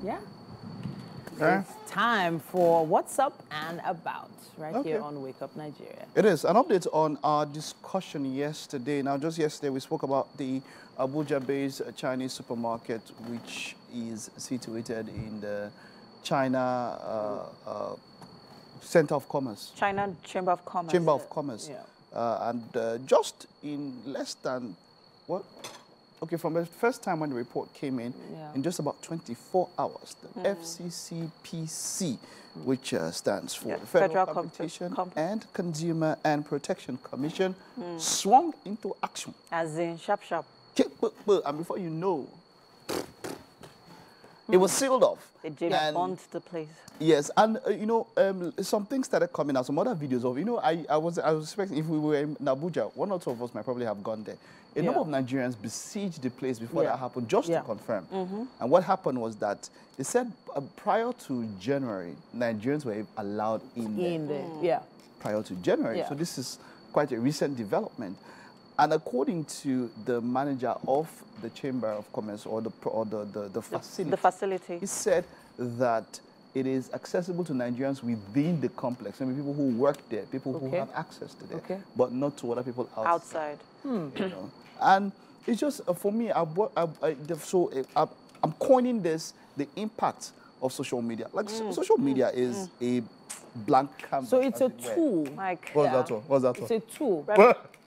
Yeah. Okay. It's time for What's Up and About right here on Wake Up Nigeria. It is. An update on our discussion yesterday. Now, just yesterday, we spoke about the Abuja-based Chinese supermarket, which is situated in the China Center of Commerce. China Chamber of Commerce. Chamber of Commerce. Yeah. And just in less than, what? Okay, from the first time when the report came in just about 24 hours, the FCCPC, which stands for the Federal Competition and Consumer and Protection Commission, swung into action. As in sharp. And before you know, it was sealed off. They James Bond the place. Yes, and you know, some things started coming out, some other videos of, you know, I was expecting if we were in Abuja, one or two of us might probably have gone there. A number of Nigerians besieged the place before that happened, just to confirm. And what happened was that they said prior to January, Nigerians were allowed in there. Prior to January. So this is quite a recent development. And according to the manager of the Chamber of Commerce or the facility, he said that it is accessible to Nigerians within the complex. I mean, people who work there, people who have access to there, but not to other people outside. You know? And it's just, for me, I'm coining this the impact of social media. Like, social media is a blank canvas. So it's a tool. Like, What's that one? What's that one? It's a tool.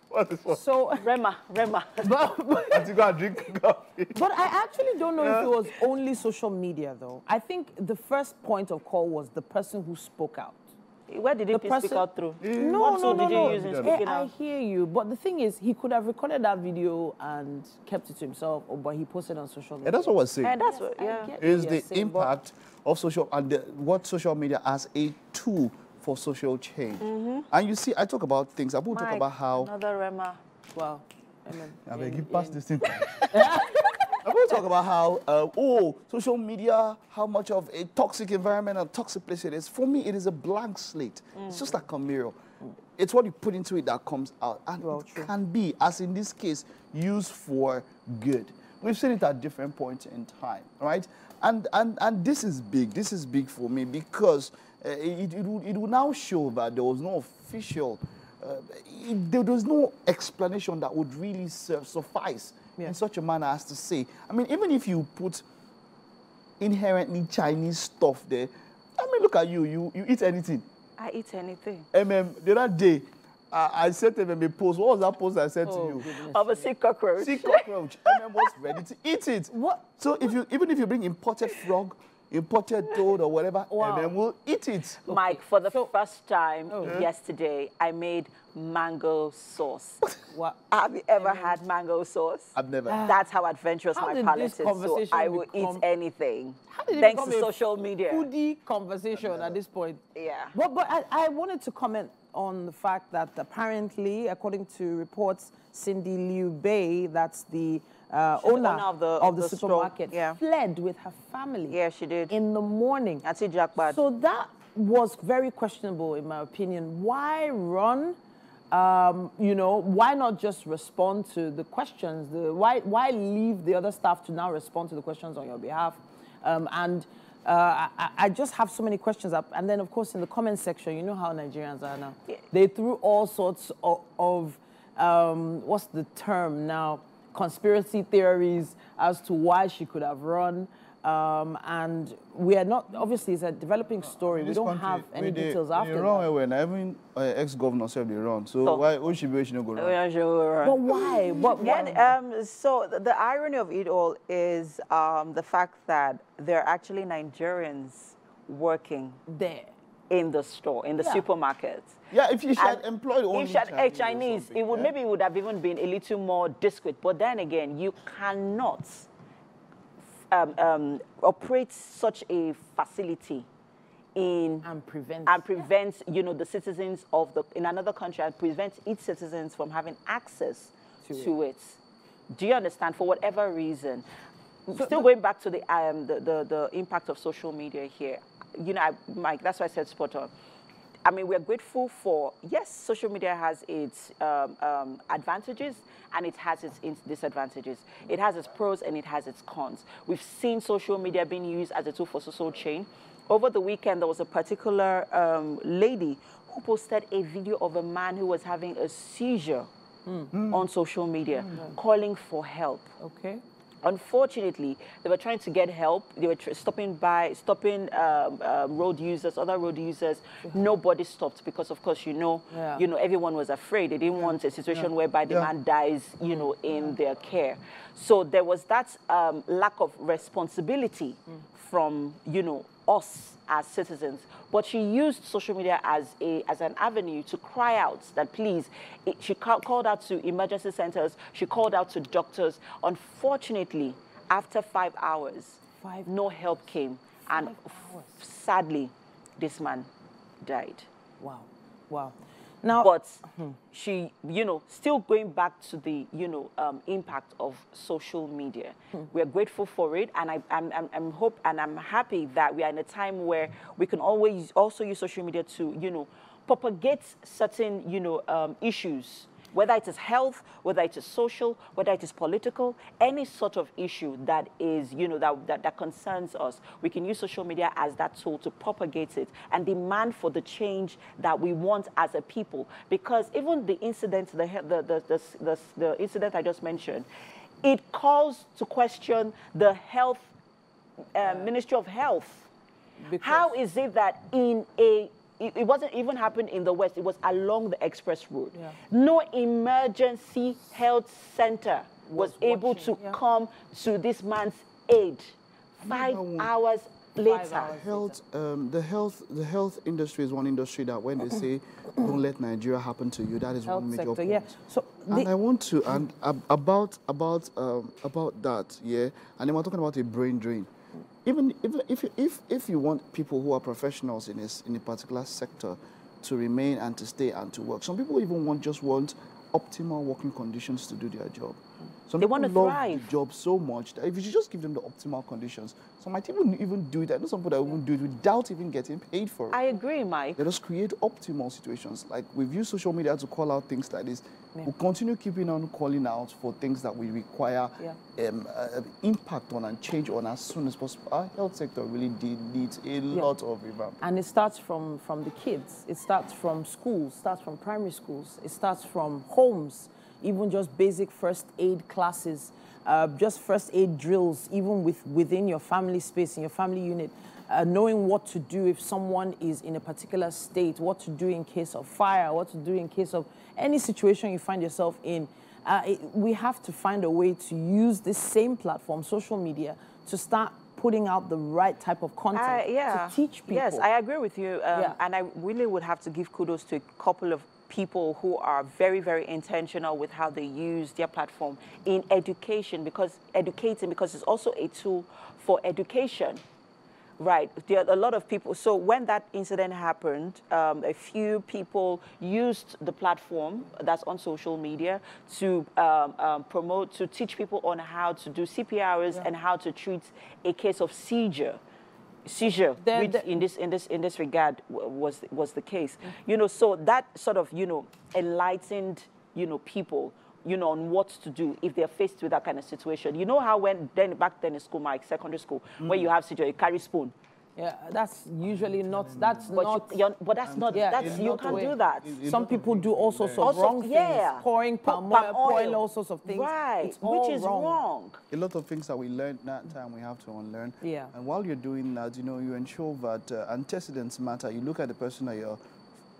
What is what? So, Rema. And you go and drink coffee. But I actually don't know if it was only social media, though. I think the first point of call was the person who spoke out. Where did he speak out through? No. Did you use in speaking out? I hear you, but the thing is, he could have recorded that video and kept it to himself, but he posted on social media. Yeah, that's what I was saying. That's what, Is the impact of social and what social media as a tool for social change. And you see, I talk about things. I will talk about how. Another Rema. Wow. Amen. I beg you, pass this thing. I will talk about how, social media, how much of a toxic environment and toxic place it is. For me, it is a blank slate. It's just like a mirror. It's what you put into it that comes out. And it can be, as in this case, used for good. We've seen it at different points in time, right? And this is big. This is big for me because it will now show that there was no official, there was no explanation that would really suffice in such a manner as to say. I mean, even if you put inherently Chinese stuff there, I mean, look at you. You eat anything. I eat anything. The other day, I said to them a post. What was that post I said to you? Of a sick cockroach. Sick cockroach. Was ready to eat it. What? So even if you bring imported frog, imported toad or whatever, we'll eat it. Mike, for the first time yesterday, I made mango sauce. What? Have you ever had mango sauce? I've never. That's how adventurous my palate is. So I will eat anything. Thanks to social media. Foodie conversation at this point. Yeah. But I wanted to comment on the fact that apparently, according to reports, Cindy Liu Bei, that's the owner of the supermarket, fled with her family. Yeah, she did. In the morning. That's a jackpot. So that was very questionable, in my opinion. Why run? You know, why not just respond to the questions? Why leave the other staff to now respond to the questions on your behalf? I just have so many questions up. And then, of course, in the comment section, you know how Nigerians are now. Yeah. They threw all sorts of what's the term now? Conspiracy theories as to why she could have run. And we are not, obviously, it's a developing story. We don't have any details after that. When even ex-governor said they run. So why should she not go run? But why? So the irony of it all is the fact that there are actually Nigerians working there in the store, in the supermarket. Yeah, if you had employed only Chinese, it would maybe would have even been a little more discreet. But then again, you cannot operate such a facility and prevent you know, the citizens of in another country and prevent its citizens from having access to it. Do you understand? For whatever reason. Still going back to the impact of social media here. You know, Mike, that's why I said spot on. I mean, we're grateful for, yes, social media has its advantages and it has its disadvantages. It has its pros and it has its cons. We've seen social media being used as a tool for social change. Over the weekend, there was a particular lady who posted a video of a man who was having a seizure on social media, calling for help. Okay. Unfortunately, they were trying to get help. They were stopping road users, other road users. Nobody stopped because, of course, you know, everyone was afraid. They didn't want a situation whereby the man dies, in their care. So there was that lack of responsibility from, us as citizens. But she used social media as an avenue to cry out that please. She called out to emergency centers. She called out to doctors. Unfortunately, after 5 hours, no help came. And sadly, this man died. Wow. Wow. Now, but she, still going back to the, impact of social media. We're grateful for it, and I'm happy that we are in a time where we can always also use social media to, propagate certain, issues. Whether it is health, whether it is social, whether it is political, any sort of issue that is, that concerns us, we can use social media as that tool to propagate it and demand for the change that we want as a people. Because even the incident, the incident I just mentioned, it calls to question the health, Ministry of Health. How is it that it wasn't even happened in the West. It was along the express road. Yeah. No emergency health center was able to come to this man's aid. 5 hours later. The health industry is one industry that when they say don't let Nigeria happen to you, that is one major point. Yeah. So and I want to about that, and then we're talking about a brain drain. Even if you want people who are professionals in a particular sector to remain and to stay and to work, some people even just want optimal working conditions to do their job. Some they want to love thrive. The job so much that if you just give them the optimal conditions, some might even do it. I know some people that won't do it without even getting paid for it. I agree, Mike. They just create optimal situations. Like we've used social media to call out things like this. We'll continue keeping on calling out for things that we require impact on and change on as soon as possible. Our health sector really needs a lot of revamp. And it starts from the kids. It starts from schools, starts from primary schools. It starts from homes, even just basic first aid classes, just first aid drills, even within your family space, in your family unit. Knowing what to do if someone is in a particular state, what to do in case of fire, what to do in case of any situation you find yourself in. We have to find a way to use this same platform, social media, to start putting out the right type of content to teach people. Yes, I agree with you. And I really would have to give kudos to a couple of people who are very, very intentional with how they use their platform in education, because it's also a tool for education. Right. There are a lot of people. So when that incident happened, a few people used the platform that's on social media to to teach people on how to do CPRs and how to treat a case of seizure, which in this regard was the case. So that sort of enlightened people on what to do if they're faced with that kind of situation. You know how back then in school, Mike, secondary school, when you have seizure, you carry spoon. Yeah, that's usually not. You can't do that. Some people do all sorts of wrong things, pouring palm oil, pouring all sorts of things. Right, which is wrong. A lot of things that we learned that time we have to unlearn. Yeah. And while you're doing that, you ensure that antecedents matter. You look at the person that you're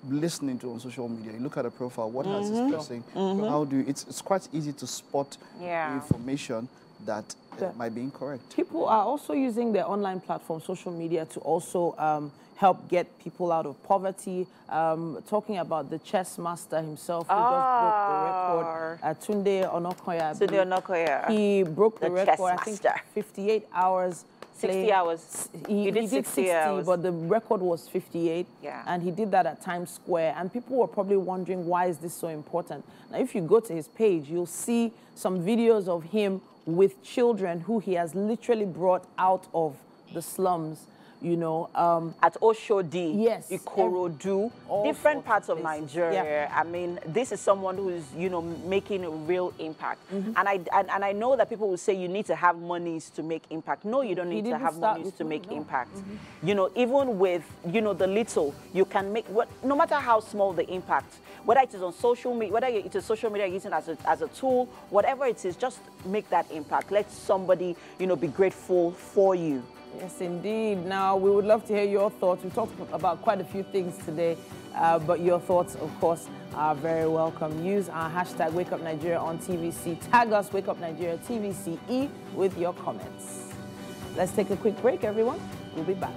listening to on social media, you look at a profile, what has this person, how do it's quite easy to spot information that might be incorrect. People are also using their online platform, social media, to also help get people out of poverty. Talking about the chess master himself, who just broke the record, Tunde Onokoya. He broke the record, I think, 58 hours. 60 hours. He did 60 hours. But the record was 58. Yeah. And he did that at Times Square. And people were probably wondering, why is this so important? Now, if you go to his page, you'll see some videos of him with children who he has literally brought out of the slums, you know. At Oshodi, yes, Ikorodu, different parts of Nigeria. Yeah. I mean, this is someone who's, you know, making a real impact. And I know that people will say you need to have monies to make impact. No, you don't need to have monies to make impact. You know, even with, you know, the little, you can make, no matter how small the impact, whether it is on social media, whether it is social media using as a tool, whatever it is, just make that impact. Let somebody, you know, be grateful for you. Yes, indeed. Now, we would love to hear your thoughts. We talked about quite a few things today, but your thoughts, of course, are very welcome. Use our hashtag #WakeUpNigeria on TVC. Tag us, WakeUpNigeria TVCE, with your comments. Let's take a quick break, everyone. We'll be back.